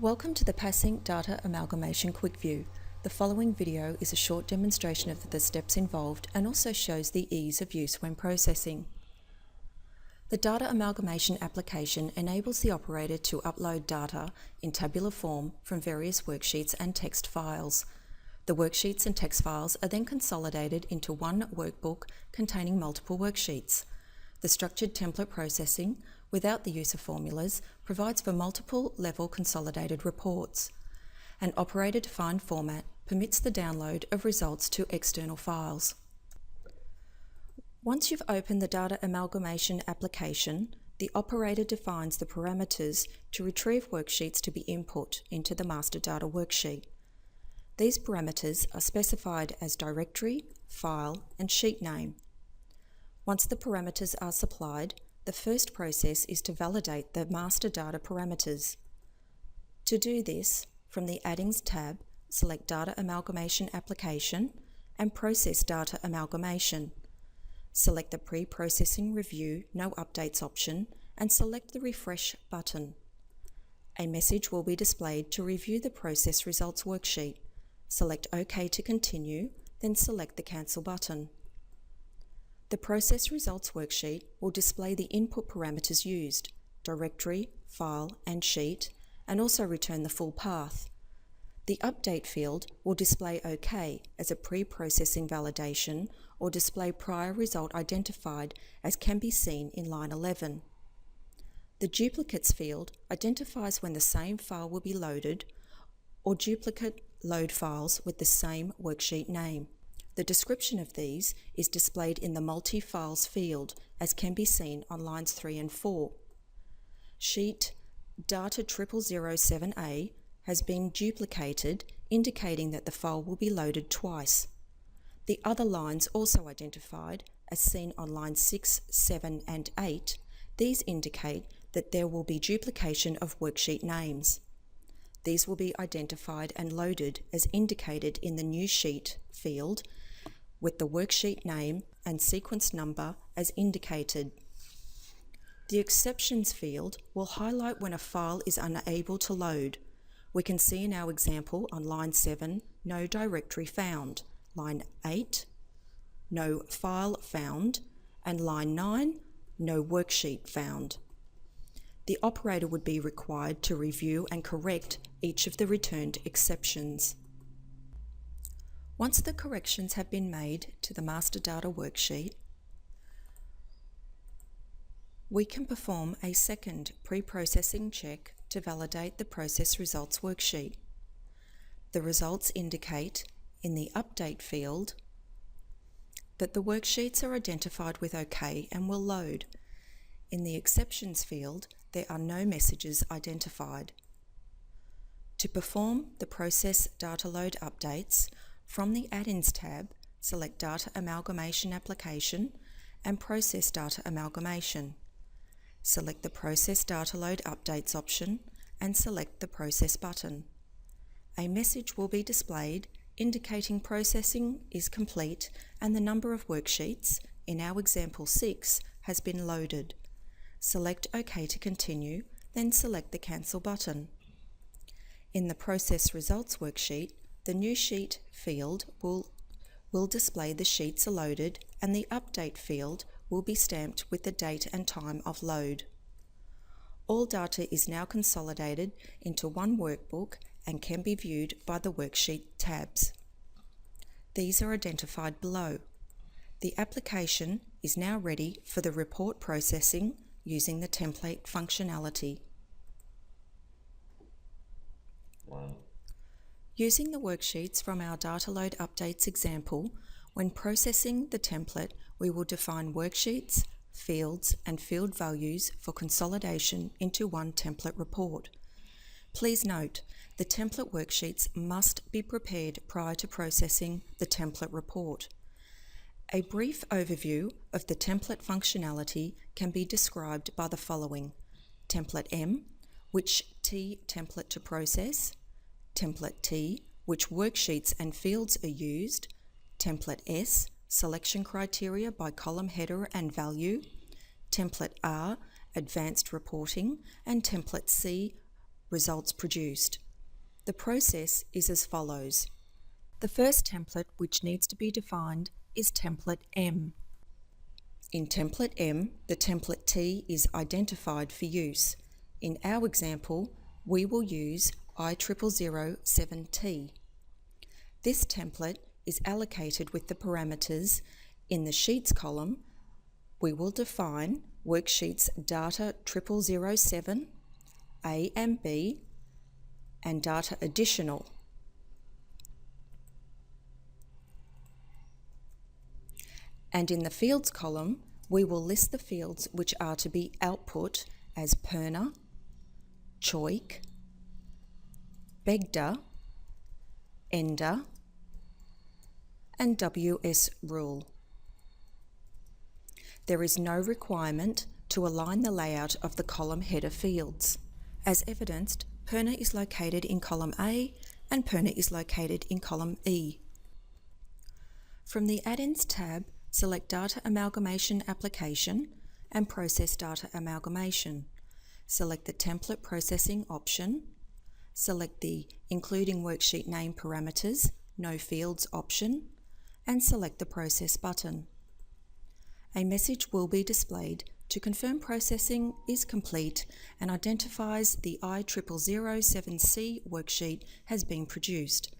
Welcome to the Passing Data Amalgamation Quick View. The following video is a short demonstration of the steps involved and also shows the ease of use when processing. The Data Amalgamation application enables the operator to upload data in tabular form from various worksheets and text files. The worksheets and text files are then consolidated into one workbook containing multiple worksheets. The structured template processing, without the use of formulas, provides for multiple level consolidated reports. An operator-defined format permits the download of results to external files. Once you've opened the Data Amalgamation application, the operator defines the parameters to retrieve worksheets to be input into the master data worksheet. These parameters are specified as directory, file, and sheet name. Once the parameters are supplied, the first process is to validate the master data parameters. To do this, from the Addings tab, select Data Amalgamation Application and Process Data Amalgamation. Select the Pre-Processing Review No Updates option and select the Refresh button. A message will be displayed to review the process results worksheet. Select OK to continue, then select the Cancel button. The Process Results worksheet will display the input parameters used, directory, file, and sheet, and also return the full path. The Update field will display OK as a pre-processing validation or display prior result identified as can be seen in line 11. The Duplicates field identifies when the same file will be loaded or duplicate load files with the same worksheet name. The description of these is displayed in the Multi-Files field, as can be seen on lines 3 and 4. Sheet Data 0007A has been duplicated, indicating that the file will be loaded twice. The other lines also identified, as seen on lines 6, 7 and 8, these indicate that there will be duplication of worksheet names. These will be identified and loaded as indicated in the New Sheet field, with the worksheet name and sequence number as indicated. The Exceptions field will highlight when a file is unable to load. We can see in our example on line 7, no directory found, line 8, no file found, and line 9, no worksheet found. The operator would be required to review and correct each of the returned exceptions. Once the corrections have been made to the master data worksheet, we can perform a second pre-processing check to validate the process results worksheet. The results indicate in the Update field that the worksheets are identified with OK and will load. In the Exceptions field, there are no messages identified. To perform the process data load updates, from the Add-ins tab, select Data Amalgamation Application and Process Data Amalgamation. Select the Process Data Load Updates option and select the Process button. A message will be displayed indicating processing is complete and the number of worksheets, in our example 6, has been loaded. Select OK to continue, then select the Cancel button. In the Process Results worksheet, the New Sheet field will display the sheets are loaded and the Update field will be stamped with the date and time of load. All data is now consolidated into one workbook and can be viewed by the Worksheet tabs. These are identified below. The application is now ready for the report processing using the template functionality. Wow. Using the worksheets from our data load updates example, when processing the template, we will define worksheets, fields, and field values for consolidation into one template report. Please note, the template worksheets must be prepared prior to processing the template report. A brief overview of the template functionality can be described by the following: Template M, which T template to process; Template T, which worksheets and fields are used; Template S, selection criteria by column header and value; Template R, advanced reporting; and Template C, results produced. The process is as follows. The first template which needs to be defined is template M. In template M, the template T is identified for use. In our example, we will use I0007T. This template is allocated with the parameters. In the Sheets column, we will define worksheets data 0007, A and B, and data additional. And in the Fields column, we will list the fields which are to be output as Perna, Choik, Begda, Ender, and WS rule. There is no requirement to align the layout of the column header fields. As evidenced, Perna is located in column A and Perna is located in column E. From the Add-ins tab, select Data Amalgamation Application and Process Data Amalgamation. Select the Template Processing option. Select the Including Worksheet Name Parameters, No Fields option, and select the Process button. A message will be displayed to confirm processing is complete and identifies the I0007C worksheet has been produced.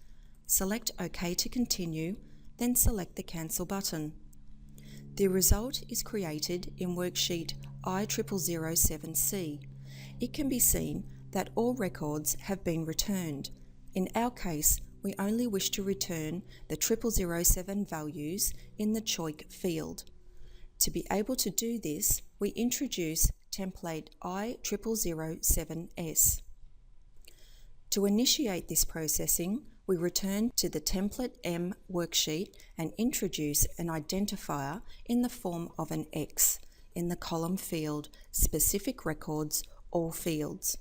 Select OK to continue, then select the Cancel button. The result is created in worksheet I0007C. It can be seen that all records have been returned. In our case, we only wish to return the 0007 values in the Choik field. To be able to do this, we introduce template I0007S. To initiate this processing, we return to the template M worksheet and introduce an identifier in the form of an X in the column field Specific Records, All Fields.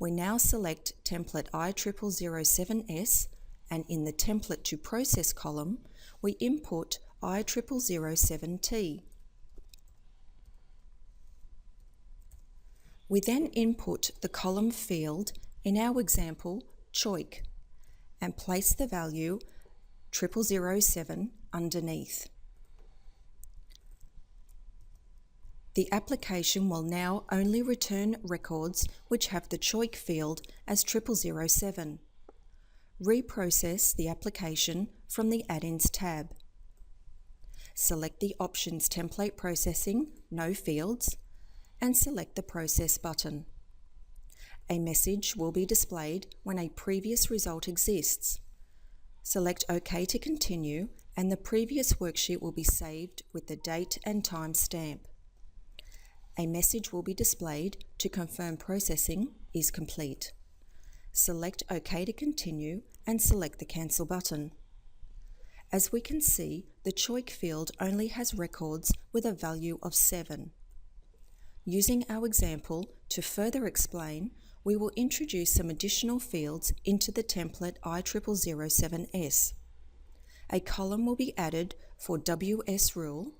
We now select template I0007S, and in the Template to Process column, we input I0007T. We then input the column field, in our example, Choik, and place the value 0007 underneath. The application will now only return records which have the Choik field as 0007. Reprocess the application from the Add-ins tab. Select the options Template Processing, No Fields, and select the Process button. A message will be displayed when a previous result exists. Select OK to continue, and the previous worksheet will be saved with the date and time stamp. A message will be displayed to confirm processing is complete. Select OK to continue and select the Cancel button. As we can see, the Choik field only has records with a value of 7. Using our example to further explain, we will introduce some additional fields into the template I0007S. A column will be added for WS rule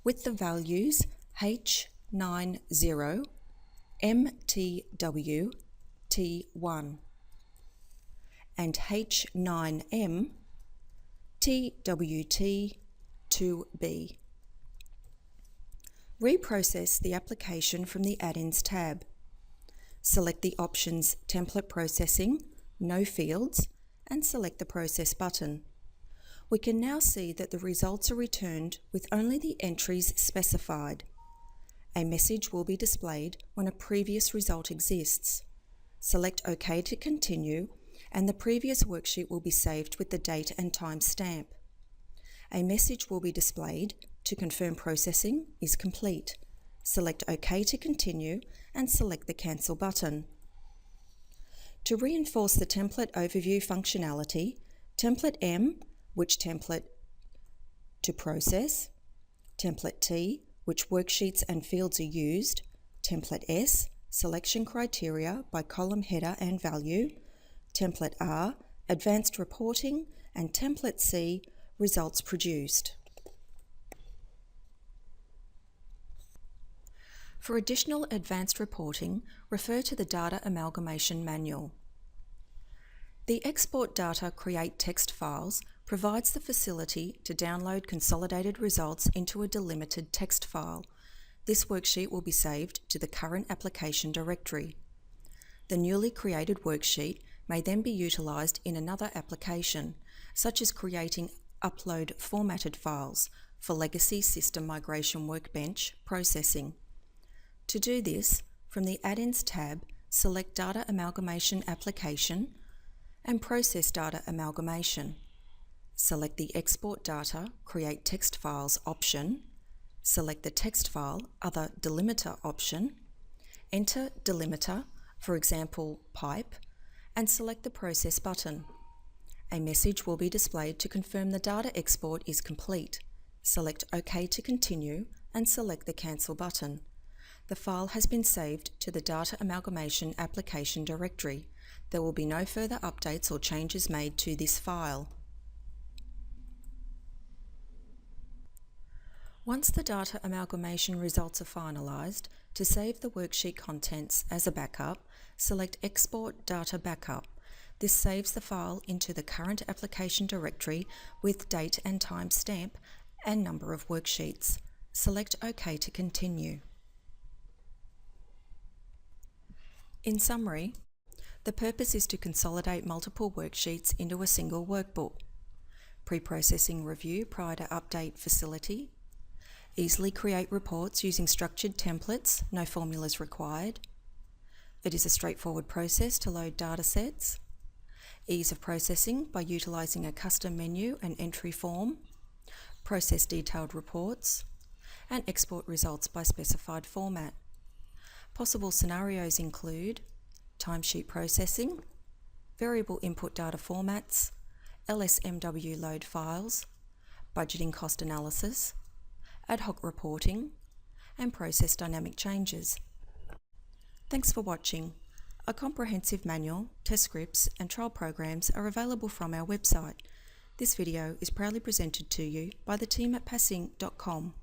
with the values H90 MTW T1 and H9M TWT 2B. Reprocess the application from the Add-ins tab. Select the options Template Processing, No Fields, and select the Process button. We can now see that the results are returned with only the entries specified. A message will be displayed when a previous result exists. Select OK to continue, and the previous worksheet will be saved with the date and time stamp. A message will be displayed to confirm processing is complete. Select OK to continue and select the Cancel button. To reinforce the template overview functionality, template M, which template to process, template T, which worksheets and fields are used, template S, selection criteria by column header and value, template R, advanced reporting, and template C, results produced. For additional advanced reporting, refer to the Data Amalgamation Manual. The Export Data Create Text files provides the facility to download consolidated results into a delimited text file. This worksheet will be saved to the current application directory. The newly created worksheet may then be utilised in another application, such as creating upload formatted files for legacy system migration workbench processing. To do this, from the Add-ins tab, select Data Amalgamation Application and Process Data Amalgamation. Select the Export Data Create Text Files option, select the text file Other Delimiter option, enter delimiter, for example pipe, and select the Process button. A message will be displayed to confirm the data export is complete. Select OK to continue and select the Cancel button. The file has been saved to the Data Amalgamation Application directory. There will be no further updates or changes made to this file. Once the data amalgamation results are finalised, to save the worksheet contents as a backup, select Export Data Backup. This saves the file into the current application directory with date and time stamp and number of worksheets. Select OK to continue. In summary, the purpose is to consolidate multiple worksheets into a single workbook. Pre-processing review prior to update facility. Easily create reports using structured templates, no formulas required. It is a straightforward process to load data sets. Ease of processing by utilising a custom menu and entry form. Process detailed reports. And export results by specified format. Possible scenarios include timesheet processing, variable input data formats, LSMW load files, budgeting cost analysis, ad hoc reporting, and process dynamic changes. Thanks for watching. A comprehensive manual, test scripts, and trial programs are available from our website. This video is proudly presented to you by the team at passing.com.